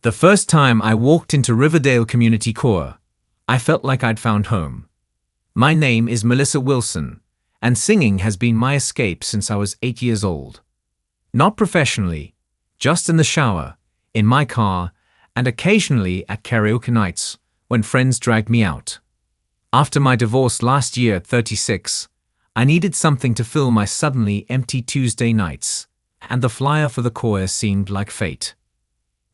The first time I walked into Riverdale Community Choir, I felt like I'd found home. My name is Melissa Wilson, and singing has been my escape since I was 8 years old. Not professionally, just in the shower, in my car, and occasionally at karaoke nights when friends dragged me out. After my divorce last year at 36, I needed something to fill my suddenly empty Tuesday nights, and the flyer for the choir seemed like fate.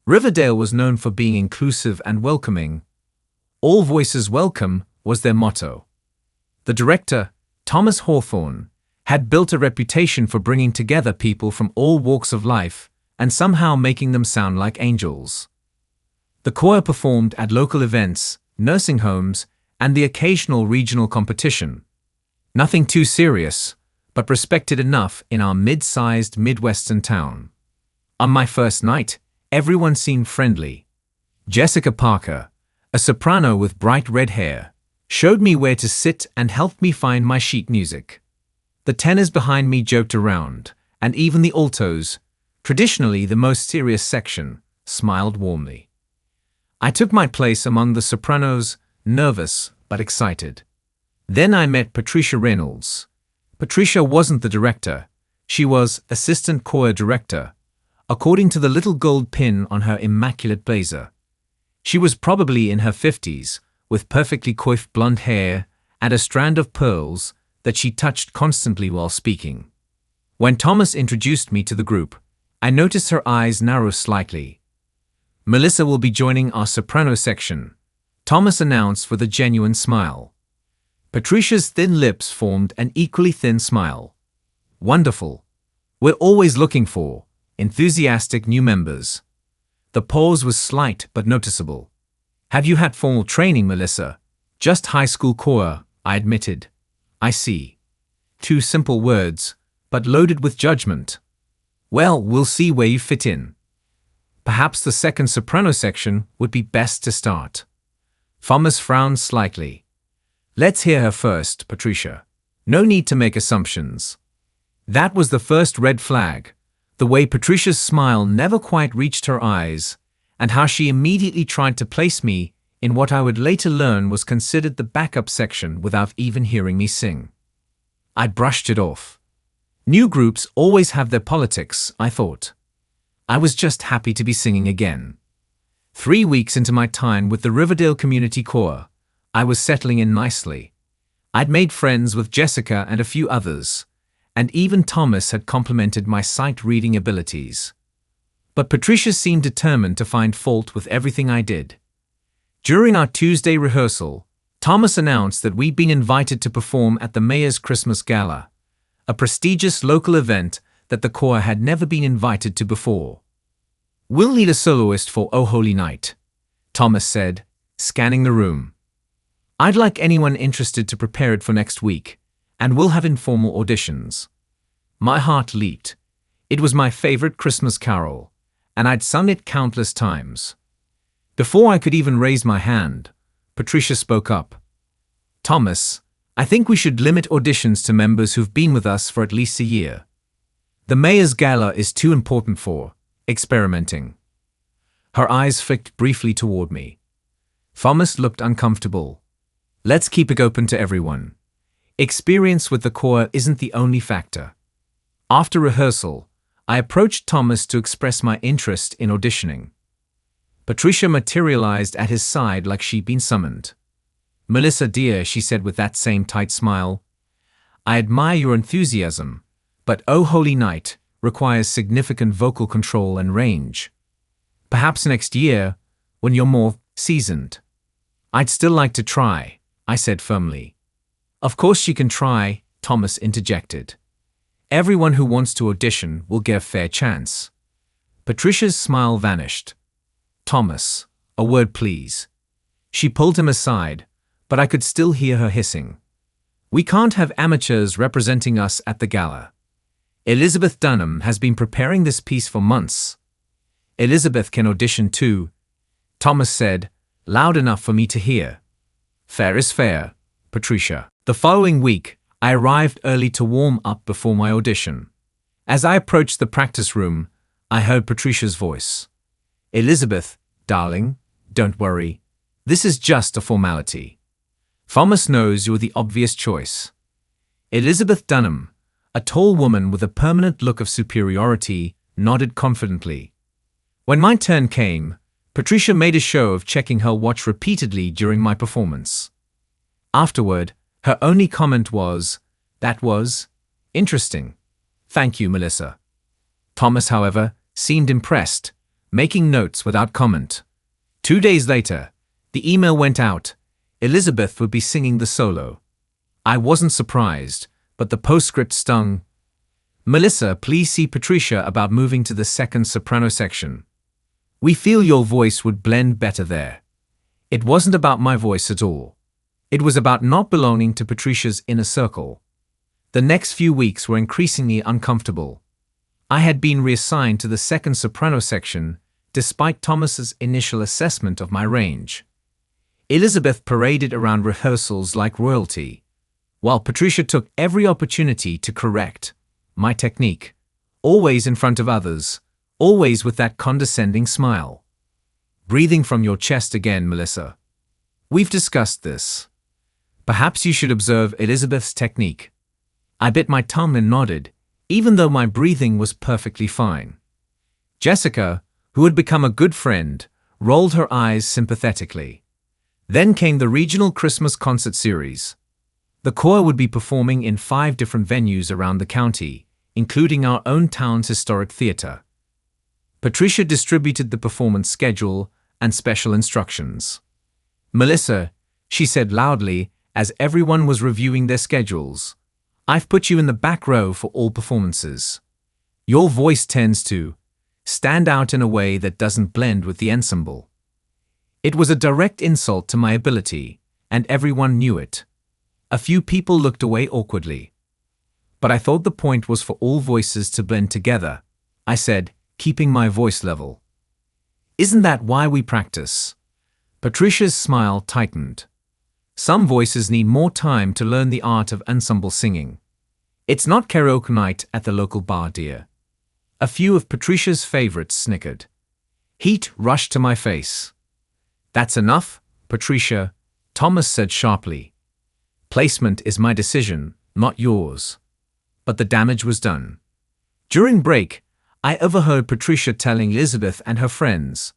Riverdale was known for being inclusive and welcoming. All voices welcome was their motto. The director, Thomas Hawthorne, had built a reputation for bringing together people from all walks of life and somehow making them sound like angels. The choir performed at local events, nursing homes, and the occasional regional competition. Nothing too serious, but respected enough in our mid-sized Midwestern town. On my first night, everyone seemed friendly. Jessica Parker, a soprano with bright red hair, showed me where to sit and helped me find my sheet music. The tenors behind me joked around, and even the altos, traditionally the most serious section, smiled warmly. I took my place among the sopranos, nervous but excited. Then I met Patricia Reynolds. Patricia wasn't the director, she was assistant choir director, according to the little gold pin on her immaculate blazer. She was probably in her 50s, with perfectly coiffed blonde hair and a strand of pearls that she touched constantly while speaking. When Thomas introduced me to the group, I noticed her eyes narrow slightly. "Melissa will be joining our soprano section," Thomas announced with a genuine smile. Patricia's thin lips formed an equally thin smile. "Wonderful. We're always looking for enthusiastic new members." The pause was slight but noticeable. "Have you had formal training, Melissa?" "Just high school choir," I admitted. "I see." 2 simple words, but loaded with judgment. "Well, we'll see where you fit in. Perhaps the second soprano section would be best to start." Thomas frowned slightly. "Let's hear her first, Patricia. No need to make assumptions." That was the first red flag. The way Patricia's smile never quite reached her eyes, and how she immediately tried to place me in what I would later learn was considered the backup section without even hearing me sing. I brushed it off. New groups always have their politics, I thought. I was just happy to be singing again. 3 weeks into my time with the Riverdale Community Choir, I was settling in nicely. I'd made friends with Jessica and a few others, and even Thomas had complimented my sight-reading abilities. But Patricia seemed determined to find fault with everything I did. During our Tuesday rehearsal, Thomas announced that we'd been invited to perform at the Mayor's Christmas Gala, a prestigious local event that the choir had never been invited to before. "We'll need a soloist for O Holy Night," Thomas said, scanning the room. "I'd like anyone interested to prepare it for next week, and we'll have informal auditions." My heart leaped. It was my favorite Christmas carol, and I'd sung it countless times. Before I could even raise my hand, Patricia spoke up. "Thomas, I think we should limit auditions to members who've been with us for at least a year. The Mayor's Gala is too important for experimenting." Her eyes flicked briefly toward me. Thomas looked uncomfortable. "Let's keep it open to everyone. Experience with the choir isn't the only factor." After rehearsal, I approached Thomas to express my interest in auditioning. Patricia materialized at his side like she'd been summoned. "Melissa dear," she said with that same tight smile, "I admire your enthusiasm, but O Holy Night requires significant vocal control and range. Perhaps next year, when you're more seasoned." "I'd still like to try," I said firmly. "Of course you can try," Thomas interjected. "Everyone who wants to audition will get a fair chance." Patricia's smile vanished. "Thomas, a word please." She pulled him aside, but I could still hear her hissing. "We can't have amateurs representing us at the gala. Elizabeth Dunham has been preparing this piece for months." "Elizabeth can audition too," Thomas said, loud enough for me to hear. "Fair is fair, Patricia." The following week, I arrived early to warm up before my audition. As I approached the practice room, I heard Patricia's voice. "Elizabeth, Darling, don't worry. This is just a formality. Thomas knows you're the obvious choice. Elizabeth Dunham, a tall woman with a permanent look of superiority, nodded confidently. When my turn came, Patricia made a show of checking her watch repeatedly during my performance. Afterward, her only comment was, "That was interesting. Thank you, Melissa." Thomas, however, seemed impressed, making notes without comment. 2 days later, the email went out. Elizabeth would be singing the solo. I wasn't surprised, but the postscript stung. "Melissa, please see Patricia about moving to the second soprano section. We feel your voice would blend better there." It wasn't about my voice at all. It was about not belonging to Patricia's inner circle. The next few weeks were increasingly uncomfortable. I had been reassigned to the second soprano section, despite Thomas's initial assessment of my range. Elizabeth paraded around rehearsals like royalty, while Patricia took every opportunity to correct my technique, always in front of others, always with that condescending smile. "Breathing from your chest again, Melissa. We've discussed this. Perhaps you should observe Elizabeth's technique." I bit my tongue and nodded, even though my breathing was perfectly fine. Jessica, who had become a good friend, rolled her eyes sympathetically. Then came the regional Christmas concert series. The choir would be performing in 5 different venues around the county, including our own town's historic theater. Patricia distributed the performance schedule and special instructions. "Melissa," she said loudly as everyone was reviewing their schedules, "I've put you in the back row for all performances. Your voice tends to stand out in a way that doesn't blend with the ensemble." It was a direct insult to my ability, and everyone knew it. A few people looked away awkwardly. "But I thought the point was for all voices to blend together," I said, keeping my voice level. "Isn't that why we practice?" Patricia's smile tightened. "Some voices need more time to learn the art of ensemble singing. It's not karaoke night at the local bar, dear." A few of Patricia's favorites snickered. Heat rushed to my face. "That's enough, Patricia," Thomas said sharply. "Placement is my decision, not yours." But the damage was done. During break, I overheard Patricia telling Elizabeth and her friends,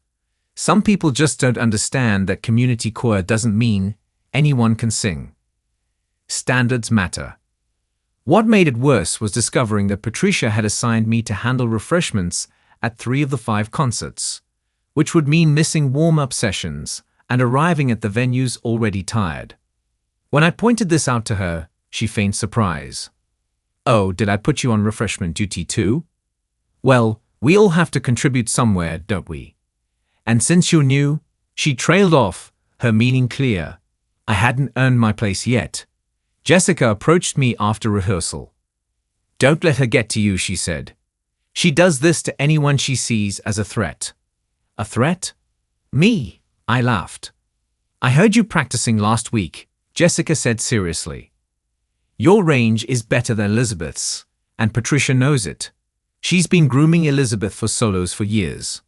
"Some people just don't understand that community choir doesn't mean anyone can sing. Standards matter." What made it worse was discovering that Patricia had assigned me to handle refreshments at 3 of the 5 concerts, which would mean missing warm-up sessions and arriving at the venues already tired. When I pointed this out to her, she feigned surprise. "Oh, did I put you on refreshment duty too? Well, we all have to contribute somewhere, don't we? And since you're new," she trailed off, her meaning clear. I hadn't earned my place yet. Jessica approached me after rehearsal. "Don't let her get to you," she said. "She does this to anyone she sees as a threat." "A threat? Me?" I laughed. "I heard you practicing last week," Jessica said seriously. "Your range is better than Elizabeth's, and Patricia knows it. She's been grooming Elizabeth for solos for years."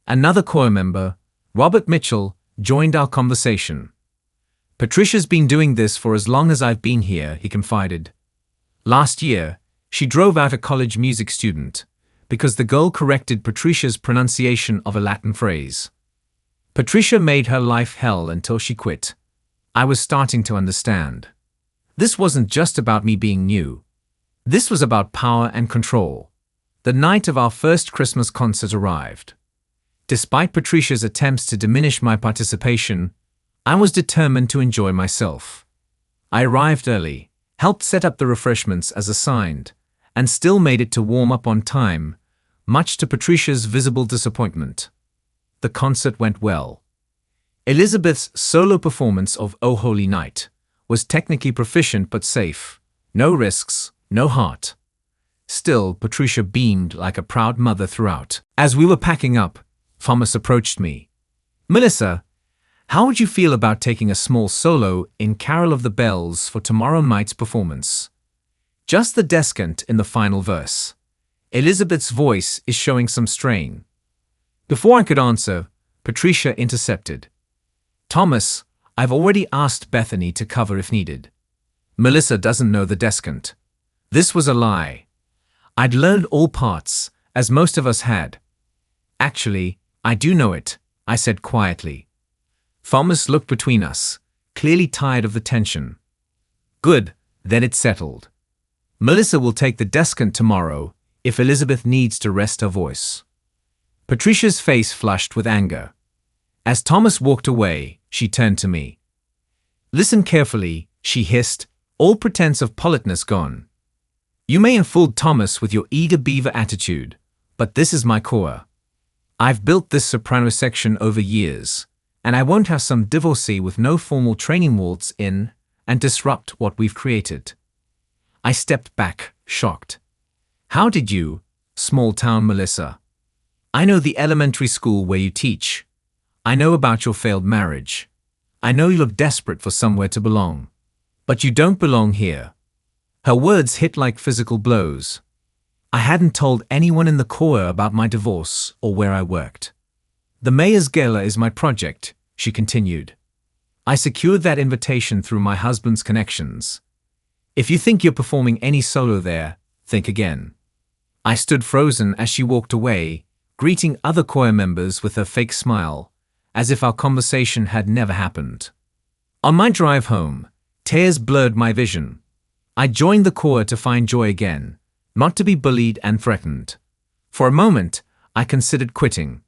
Another choir member, Robert Mitchell, joined our conversation. "Patricia's been doing this for as long as I've been here," he confided. "Last year, she drove out a college music student because the girl corrected Patricia's pronunciation of a Latin phrase. Patricia made her life hell until she quit." I was starting to understand. This wasn't just about me being new. This was about power and control. The night of our first Christmas concert arrived. Despite Patricia's attempts to diminish my participation, I was determined to enjoy myself. I arrived early, helped set up the refreshments as assigned, and still made it to warm up on time, much to Patricia's visible disappointment. The concert went well. Elizabeth's solo performance of "O Holy Night" was technically proficient but safe. No risks, no heart. Still, Patricia beamed like a proud mother throughout. As we were packing up, Thomas approached me. "Melissa, how would you feel about taking a small solo in Carol of the Bells for tomorrow night's performance? Just the descant in the final verse. Elizabeth's voice is showing some strain." Before I could answer, Patricia intercepted. Thomas, I've already asked Bethany to cover if needed. Melissa doesn't know the descant. This was a lie. I'd learned all parts, as most of us had. Actually, I do know it, I said quietly. Thomas looked between us, clearly tired of the tension. Good, then it's settled. Melissa will take the descant tomorrow if Elizabeth needs to rest her voice. Patricia's face flushed with anger. As Thomas walked away, she turned to me. Listen carefully, she hissed, all pretense of politeness gone. You may have fooled Thomas with your eager beaver attitude, but this is my core. I've built this soprano section over years, and I won't have some divorcee with no formal training waltz in and disrupt what we've created. I stepped back, shocked. How did you, small-town Melissa? I know the elementary school where you teach. I know about your failed marriage. I know you look desperate for somewhere to belong. But you don't belong here. Her words hit like physical blows. I hadn't told anyone in the Corps about my divorce or where I worked. The mayor's gala is my project, she continued. I secured that invitation through my husband's connections. If you think you're performing any solo there, think again. I stood frozen as she walked away, greeting other choir members with her fake smile, as if our conversation had never happened. On my drive home, tears blurred my vision. I joined the choir to find joy again, not to be bullied and threatened. For a moment, I considered quitting.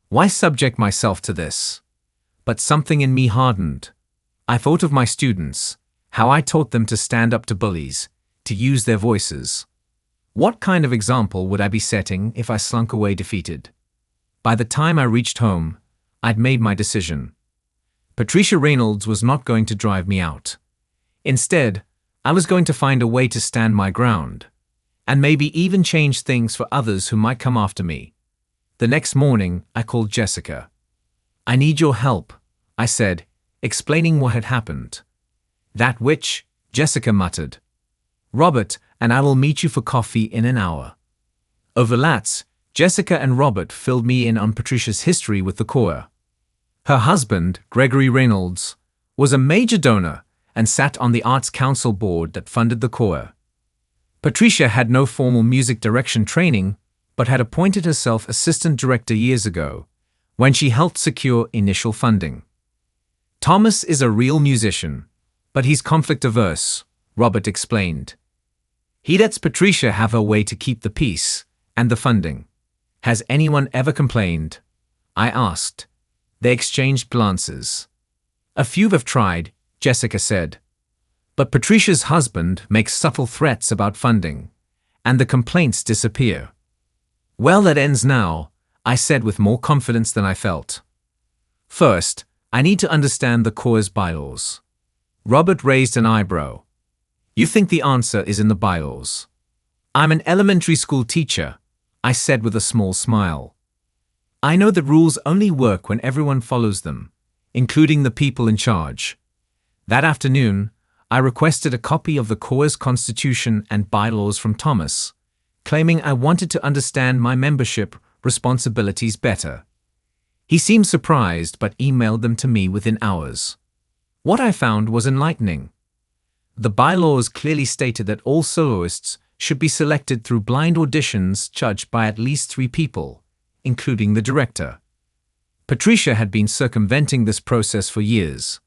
Why subject myself to this? But something in me hardened. I thought of my students, how I taught them to stand up to bullies, to use their voices. What kind of example would I be setting if I slunk away defeated? By the time I reached home, I'd made my decision. Patricia Reynolds was not going to drive me out. Instead, I was going to find a way to stand my ground, and maybe even change things for others who might come after me. The next morning, I called Jessica. I need your help, I said, explaining what had happened. That which, Jessica muttered. Robert and I will meet you for coffee in an hour. Over Lats, Jessica and Robert filled me in on Patricia's history with the choir. Her husband, Gregory Reynolds, was a major donor and sat on the Arts Council board that funded the choir. Patricia had no formal music direction training, but had appointed herself assistant director years ago, when she helped secure initial funding. Thomas is a real musician, but he's conflict-averse, Robert explained. He lets Patricia have her way to keep the peace and the funding. Has anyone ever complained? I asked. They exchanged glances. A few have tried, Jessica said. But Patricia's husband makes subtle threats about funding, and the complaints disappear. Well, that ends now, I said with more confidence than I felt. First, I need to understand the choir's bylaws. Robert raised an eyebrow. You think the answer is in the bylaws? I'm an elementary school teacher, I said with a small smile. I know that rules only work when everyone follows them, including the people in charge. That afternoon, I requested a copy of the choir's constitution and bylaws from Thomas, claiming I wanted to understand my membership responsibilities better. He seemed surprised but emailed them to me within hours. What I found was enlightening. The bylaws clearly stated that all soloists should be selected through blind auditions judged by at least 3 people, including the director. Patricia had been circumventing this process for years.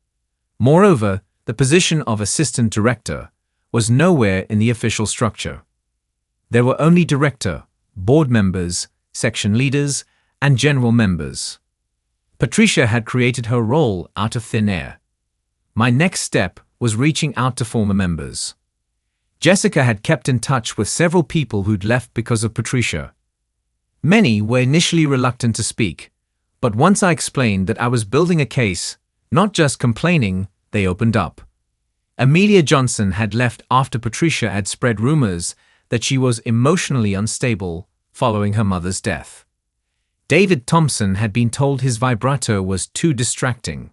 Moreover, the position of assistant director was nowhere in the official structure. There were only director, board members, section leaders, and general members. Patricia had created her role out of thin air. My next step was reaching out to former members. Jessica had kept in touch with several people who'd left because of Patricia. Many were initially reluctant to speak, but once I explained that I was building a case, not just complaining, they opened up. Amelia Johnson had left after Patricia had spread rumors that she was emotionally unstable following her mother's death. David Thompson had been told his vibrato was too distracting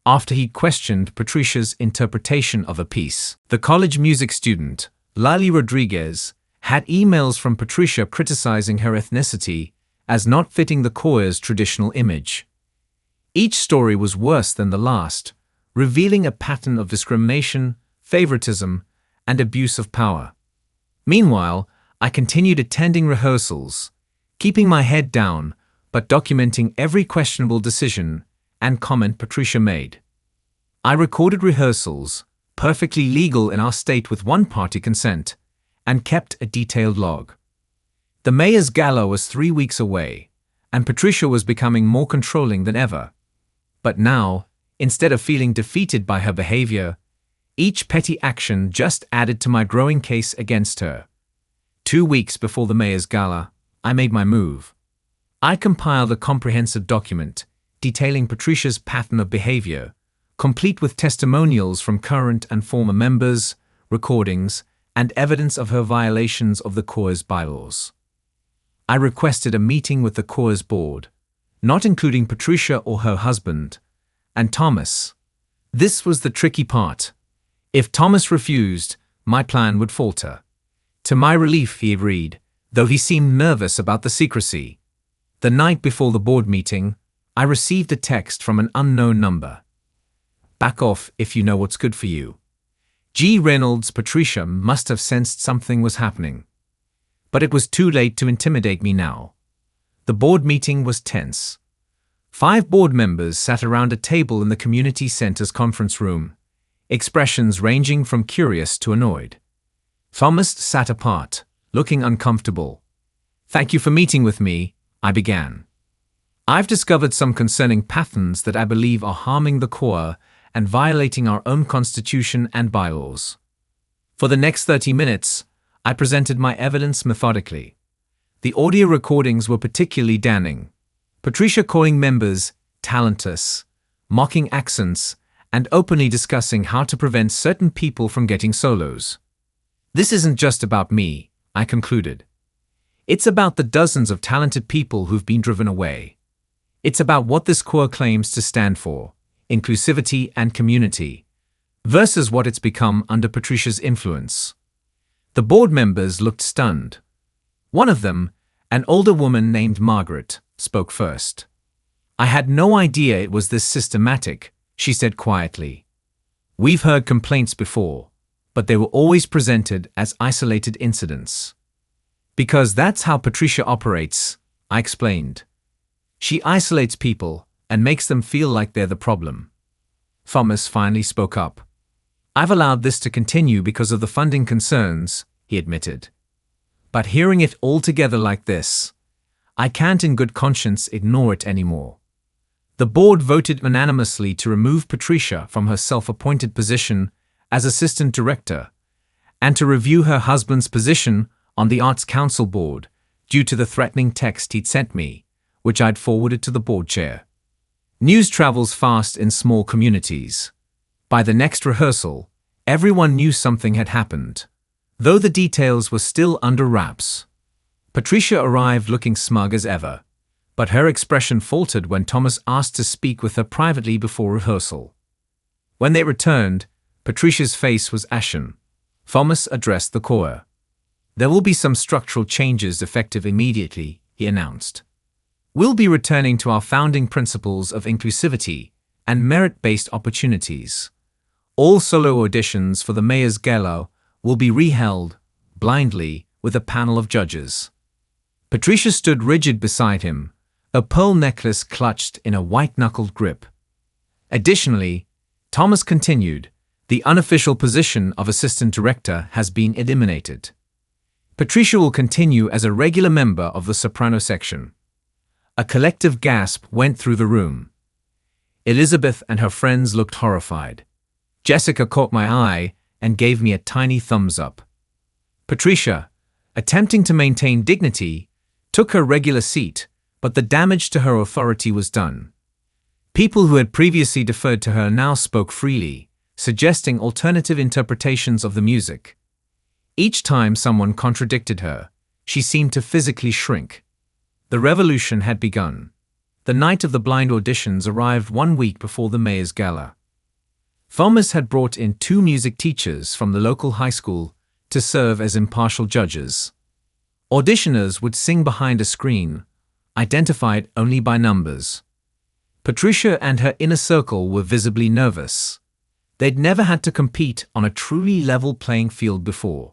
after he questioned Patricia's interpretation of a piece. The college music student, Lily Rodriguez, had emails from Patricia criticizing her ethnicity as not fitting the choir's traditional image. Each story was worse than the last, revealing a pattern of discrimination, favoritism, and abuse of power. Meanwhile, I continued attending rehearsals, keeping my head down, but documenting every questionable decision and comment Patricia made. I recorded rehearsals, perfectly legal in our state with one-party consent, and kept a detailed log. The mayor's gala was 3 weeks away, and Patricia was becoming more controlling than ever. But now, instead of feeling defeated by her behavior, each petty action just added to my growing case against her. 2 weeks before the mayor's gala, I made my move. I compiled a comprehensive document detailing Patricia's pattern of behavior, complete with testimonials from current and former members, recordings, and evidence of her violations of the Corps' bylaws. I requested a meeting with the Corps' board, not including Patricia or her husband, and Thomas. This was the tricky part. If Thomas refused, my plan would falter. To my relief, he agreed, though he seemed nervous about the secrecy. The night before the board meeting, I received a text from an unknown number. "Back off if you know what's good for you." G. Reynolds. Patricia must have sensed something was happening. But it was too late to intimidate me now. The board meeting was tense. 5 board members sat around a table in the community center's conference room, expressions ranging from curious to annoyed. Thomas sat apart, looking uncomfortable. "Thank you for meeting with me," I began. "I've discovered some concerning patterns that I believe are harming the Corps and violating our own constitution and bylaws." For the next 30 minutes, I presented my evidence methodically. The audio recordings were particularly damning. Patricia calling members talentless, mocking accents, and openly discussing how to prevent certain people from getting solos. "This isn't just about me," I concluded. "It's about the dozens of talented people who've been driven away. It's about what this Corps claims to stand for, inclusivity and community, versus what it's become under Patricia's influence." The board members looked stunned. One of them, an older woman named Margaret, spoke first. "I had no idea it was this systematic," she said quietly. "We've heard complaints before, but they were always presented as isolated incidents." "Because that's how Patricia operates," I explained. "She isolates people and makes them feel like they're the problem." Thomas finally spoke up. "I've allowed this to continue because of the funding concerns," he admitted. "But hearing it all together like this, I can't in good conscience ignore it anymore." The board voted unanimously to remove Patricia from her self-appointed position as assistant director and to review her husband's position on the Arts Council board due to the threatening text he'd sent me, which I'd forwarded to the board chair. News travels fast in small communities. By the next rehearsal, everyone knew something had happened, though the details were still under wraps. Patricia arrived looking smug as ever, but her expression faltered when Thomas asked to speak with her privately before rehearsal. When they returned, Patricia's face was ashen. Thomas addressed the Corps. "There will be some structural changes effective immediately," he announced. "We'll be returning to our founding principles of inclusivity and merit-based opportunities. All solo auditions for the mayor's gala will be reheld, blindly, with a panel of judges." Patricia stood rigid beside him, a pearl necklace clutched in a white-knuckled grip. Additionally, Thomas continued, "The unofficial position of assistant director has been eliminated. Patricia will continue as a regular member of the soprano section." A collective gasp went through the room. Elizabeth and her friends looked horrified. Jessica caught my eye and gave me a tiny thumbs up. Patricia, attempting to maintain dignity, took her regular seat, but the damage to her authority was done. People who had previously deferred to her now spoke freely, suggesting alternative interpretations of the music. Each time someone contradicted her, she seemed to physically shrink. The revolution had begun. The night of the blind auditions arrived 1 week before the mayor's gala. Thomas had brought in 2 music teachers from the local high school to serve as impartial judges. Auditioners would sing behind a screen, identified only by numbers. Patricia and her inner circle were visibly nervous. They'd never had to compete on a truly level playing field before.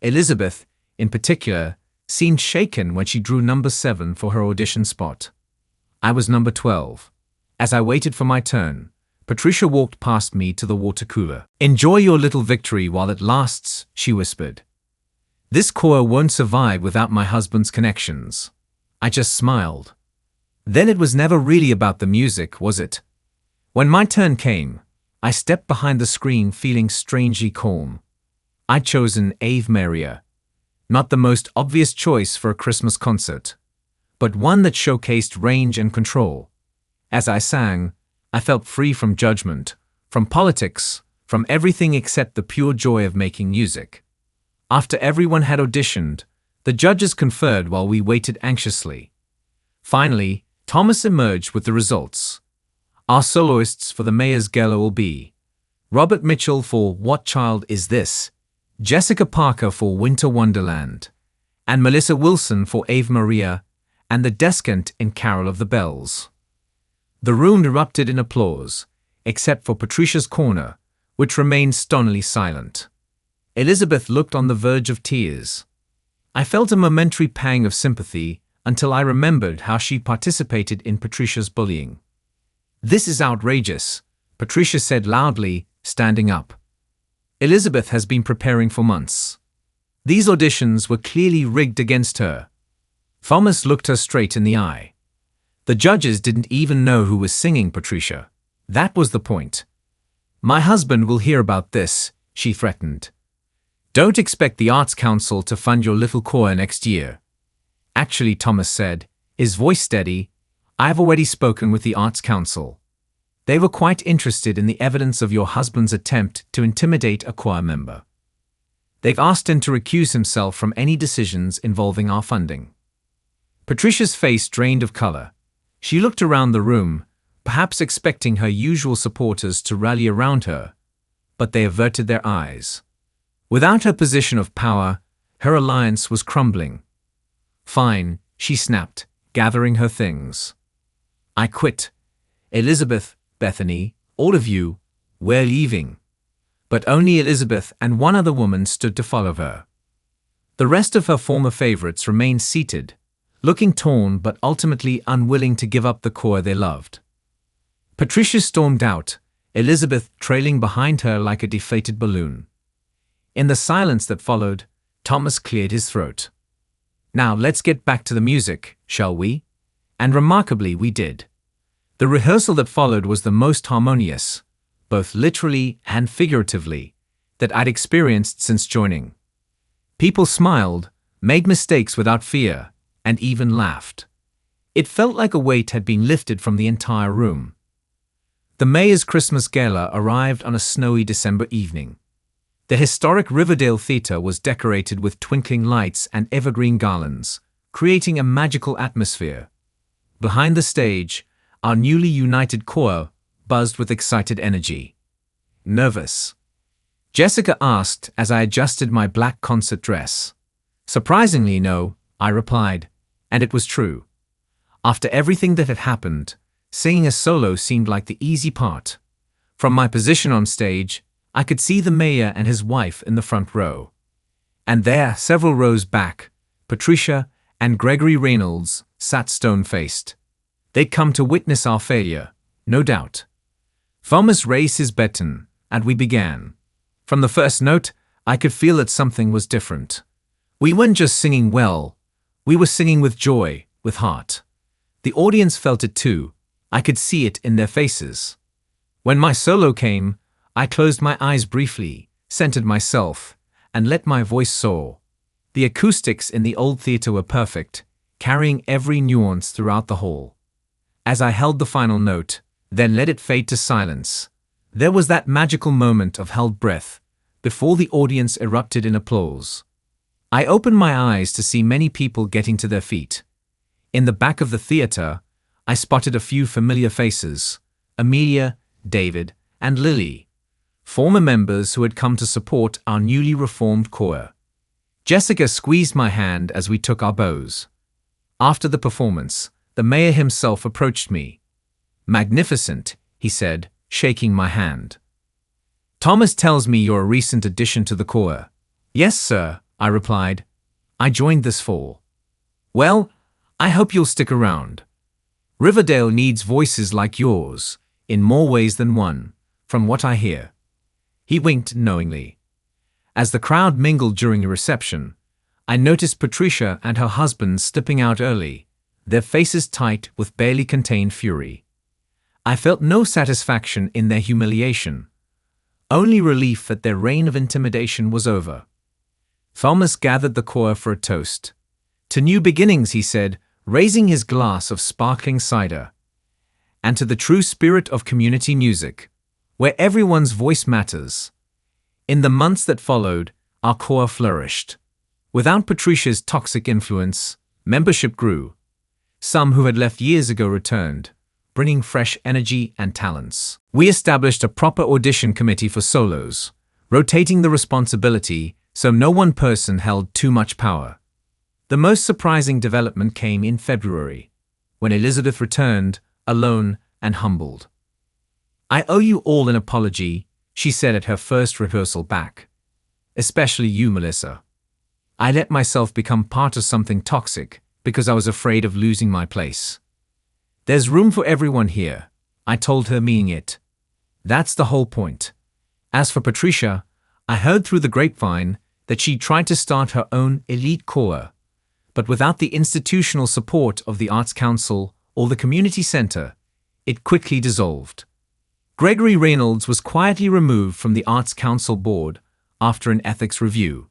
Elizabeth, in particular, seemed shaken when she drew number 7 for her audition spot. I was number 12. As I waited for my turn, Patricia walked past me to the water cooler. "Enjoy your little victory while it lasts," she whispered. "This choir won't survive without my husband's connections." I just smiled. Then it was never really about the music, was it? When my turn came, I stepped behind the screen feeling strangely calm. I'd chosen Ave Maria. Not the most obvious choice for a Christmas concert, but one that showcased range and control. As I sang, I felt free from judgment, from politics, from everything except the pure joy of making music. After everyone had auditioned, the judges conferred while we waited anxiously. Finally, Thomas emerged with the results. Our soloists for the Mayor's Gala will be Robert Mitchell for What Child Is This?, Jessica Parker for Winter Wonderland, and Melissa Wilson for Ave Maria and the Descant in Carol of the Bells. The room erupted in applause, except for Patricia's corner, which remained stonily silent. Elizabeth looked on the verge of tears. I felt a momentary pang of sympathy until I remembered how she participated in Patricia's bullying. "This is outrageous," Patricia said loudly, standing up. "Elizabeth has been preparing for months. These auditions were clearly rigged against her." Thomas looked her straight in the eye. "The judges didn't even know who was singing, Patricia. That was the point." "My husband will hear about this," she threatened. "Don't expect the Arts Council to fund your little choir next year." "Actually," Thomas said, his voice steady, "I've already spoken with the Arts Council. They were quite interested in the evidence of your husband's attempt to intimidate a choir member. They've asked him to recuse himself from any decisions involving our funding." Patricia's face drained of color. She looked around the room, perhaps expecting her usual supporters to rally around her, but they averted their eyes. Without her position of power, her alliance was crumbling. "Fine," she snapped, gathering her things. "I quit. Elizabeth, Bethany, all of you, we're leaving." But only Elizabeth and one other woman stood to follow her. The rest of her former favorites remained seated, looking torn but ultimately unwilling to give up the choir they loved. Patricia stormed out, Elizabeth trailing behind her like a deflated balloon. In the silence that followed, Thomas cleared his throat. "Now let's get back to the music, shall we?" And remarkably, we did. The rehearsal that followed was the most harmonious, both literally and figuratively, that I'd experienced since joining. People smiled, made mistakes without fear, and even laughed. It felt like a weight had been lifted from the entire room. The Mayor's Christmas Gala arrived on a snowy December evening. The historic Riverdale Theatre was decorated with twinkling lights and evergreen garlands, creating a magical atmosphere. Behind the stage, our newly united choir buzzed with excited energy. "Nervous?" Jessica asked as I adjusted my black concert dress. "Surprisingly, no," I replied, and it was true. After everything that had happened, singing a solo seemed like the easy part. From my position on stage, I could see the mayor and his wife in the front row. And there, several rows back, Patricia and Gregory Reynolds sat stone-faced. They'd come to witness our failure, no doubt. Thomas raised his baton, and we began. From the first note, I could feel that something was different. We weren't just singing well, we were singing with joy, with heart. The audience felt it too. I could see it in their faces. When my solo came, I closed my eyes briefly, centered myself, and let my voice soar. The acoustics in the old theater were perfect, carrying every nuance throughout the hall. As I held the final note, then let it fade to silence, there was that magical moment of held breath, before the audience erupted in applause. I opened my eyes to see many people getting to their feet. In the back of the theater, I spotted a few familiar faces: Amelia, David, and Lily, former members who had come to support our newly reformed choir. Jessica squeezed my hand as we took our bows. After the performance, the mayor himself approached me. Magnificent, he said, shaking my hand. Thomas tells me you're a recent addition to the choir. Yes, sir, I replied. I joined this fall. Well, I hope you'll stick around. Riverdale needs voices like yours, in more ways than one, from what I hear. He winked knowingly. As the crowd mingled during the reception, I noticed Patricia and her husband slipping out early, their faces tight with barely contained fury. I felt no satisfaction in their humiliation, only relief that their reign of intimidation was over. Thomas gathered the choir for a toast. To new beginnings, he said, raising his glass of sparkling cider. And to the true spirit of community music, where everyone's voice matters. In the months that followed, our choir flourished. Without Patricia's toxic influence, membership grew. Some who had left years ago returned, bringing fresh energy and talents. We established a proper audition committee for solos, rotating the responsibility so no one person held too much power. The most surprising development came in February, when Elizabeth returned, alone and humbled. I owe you all an apology, she said at her first rehearsal back. Especially you, Melissa. I let myself become part of something toxic because I was afraid of losing my place. There's room for everyone here, I told her, meaning it. That's the whole point. As for Patricia, I heard through the grapevine that she tried to start her own elite choir, but without the institutional support of the Arts Council or the Community Center, it quickly dissolved. Gregory Reynolds was quietly removed from the Arts Council board after an ethics review.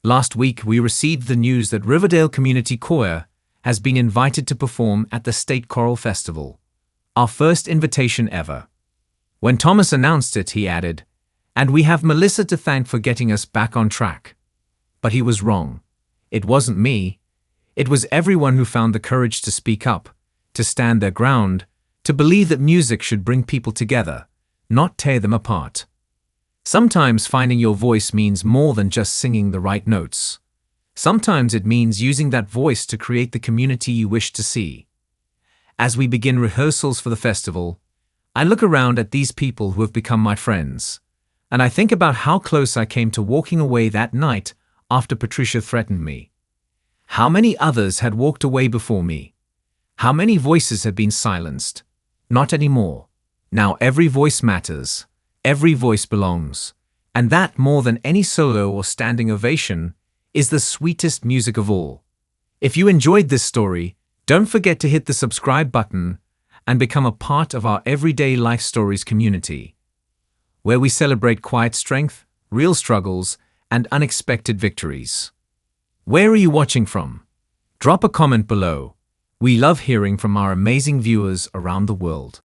Last week, we received the news that Riverdale Community Choir has been invited to perform at the State Choral Festival, our first invitation ever. When Thomas announced it, he added, "And we have Melissa to thank for getting us back on track." But he was wrong. It wasn't me. It was everyone who found the courage to speak up, to stand their ground, to believe that music should bring people together, not tear them apart. Sometimes finding your voice means more than just singing the right notes. Sometimes it means using that voice to create the community you wish to see. As we begin rehearsals for the festival, I look around at these people who have become my friends, and I think about how close I came to walking away that night after Patricia threatened me. How many others had walked away before me? How many voices had been silenced? Not anymore. Now every voice matters. Every voice belongs. And that, more than any solo or standing ovation, is the sweetest music of all. If you enjoyed this story, don't forget to hit the subscribe button and become a part of our Everyday Life Stories community, where we celebrate quiet strength, real struggles, and unexpected victories. Where are you watching from? Drop a comment below. We love hearing from our amazing viewers around the world.